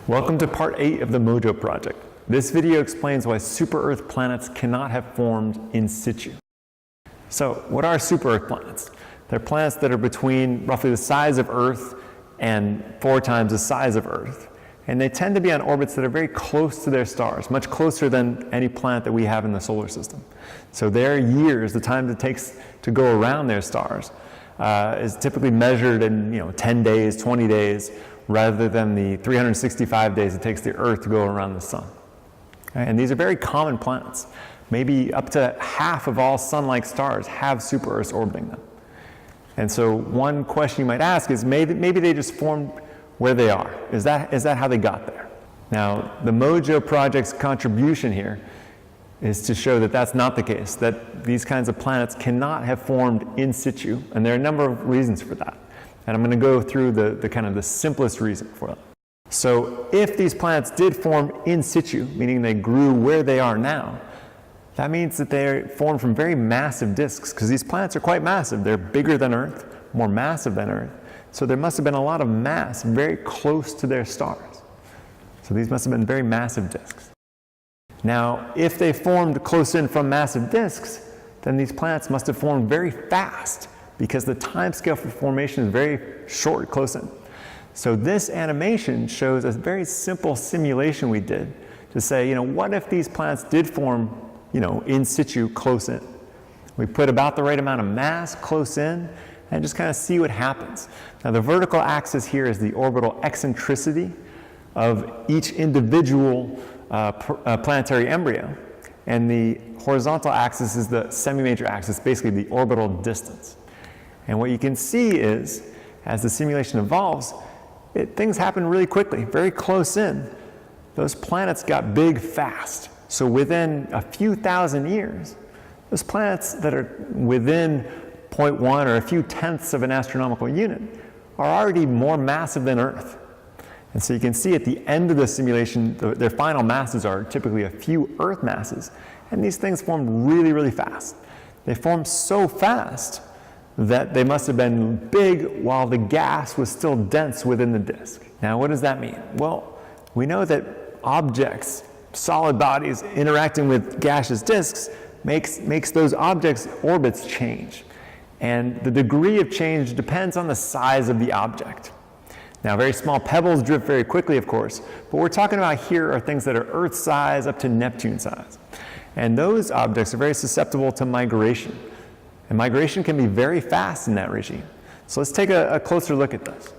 Welcome to part 8 of the MOJO project. This video explains why super-Earth planets cannot have formed in situ. So, what are super-Earth planets? They're planets that are between roughly the size of Earth and 4 times the size of Earth. And they tend to be on orbits that are very close to their stars, much closer than any planet that we have in the solar system. So their years, the time it takes to go around their stars, is typically measured in 10 days, 20 days, rather than the 365 days it takes the Earth to go around the Sun. And these are very common planets. Maybe up to half of all Sun-like stars have super-Earths orbiting them. And so one question you might ask is maybe they just formed where they are. Is that how they got there? Now, the MOJO project's contribution here is to show that that's not the case, that these kinds of planets cannot have formed in situ, and there are a number of reasons for that. And I'm going to go through the kind of the simplest reason for that. So if these planets did form in situ, meaning they grew where they are now, that means that they formed from very massive disks, because these planets are quite massive. They're bigger than Earth, more massive than Earth. So there must have been a lot of mass very close to their stars. So these must have been very massive disks. Now, if they formed close in from massive disks, then these planets must have formed very fast, because the time scale for formation is very short close in. So this animation shows a very simple simulation we did to say, what if these planets did form, in situ close in? We put about the right amount of mass close in and just kind of see what happens. Now the vertical axis here is the orbital eccentricity of each individual planetary embryo, and the horizontal axis is the semi-major axis, basically the orbital distance. And what you can see is, as the simulation evolves, things happen really quickly, very close in. Those planets got big fast. So within a few thousand years, those planets that are within 0.1 or a few tenths of an astronomical unit are already more massive than Earth. And so you can see at the end of the simulation, their final masses are typically a few Earth masses. And these things formed really, really fast. They formed so fast that they must have been big while the gas was still dense within the disk. Now, what does that mean? Well, we know that objects, solid bodies interacting with gaseous disks makes those objects' orbits change. And the degree of change depends on the size of the object. Now, very small pebbles drift very quickly, of course, but what we're talking about here are things that are Earth size up to Neptune size. And those objects are very susceptible to migration. And migration can be very fast in that regime. So let's take a closer look at this.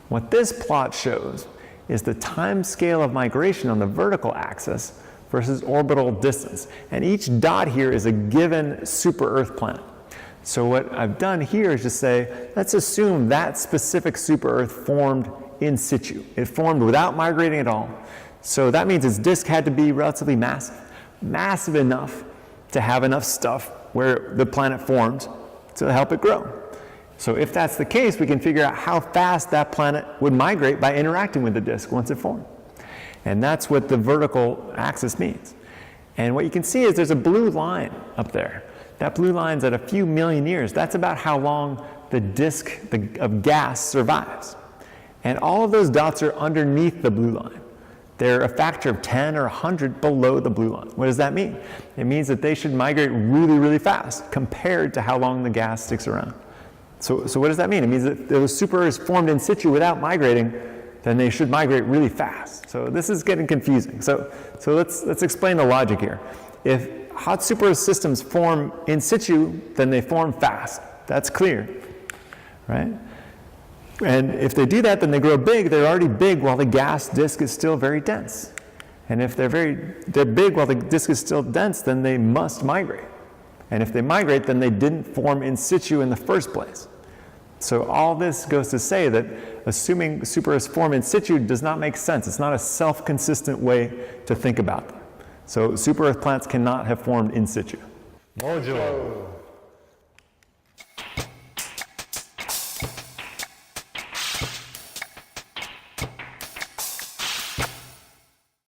What this plot shows is the time scale of migration on the vertical axis versus orbital distance. And each dot here is a given super-Earth planet. So what I've done here is just say, let's assume that specific super-Earth formed in situ. It formed without migrating at all. So that means its disk had to be relatively massive. Massive enough to have enough stuff where the planet formed to help it grow. So if that's the case, we can figure out how fast that planet would migrate by interacting with the disk once it formed. And that's what the vertical axis means. And what you can see is there's a blue line up there. That blue line's at a few million years. That's about how long the disk of gas survives. And all of those dots are underneath the blue line. They're a factor of 10 or 100 below the blue line. What does that mean? It means that they should migrate really, really fast compared to how long the gas sticks around. So what does that mean? It means that if those super-Earths formed in situ without migrating, then they should migrate really fast. So this is getting confusing. So let's explain the logic here. If hot super-Earth systems form in situ, then they form fast. That's clear, right? And if they do that, then they grow big. They're already big while the gas disk is still very dense. And if they're big while the disk is still dense, then they must migrate. And if they migrate, then they didn't form in situ in the first place. So all this goes to say that assuming super-Earths form in situ does not make sense. It's not a self-consistent way to think about them. So super-Earth planets cannot have formed in situ. MOJO.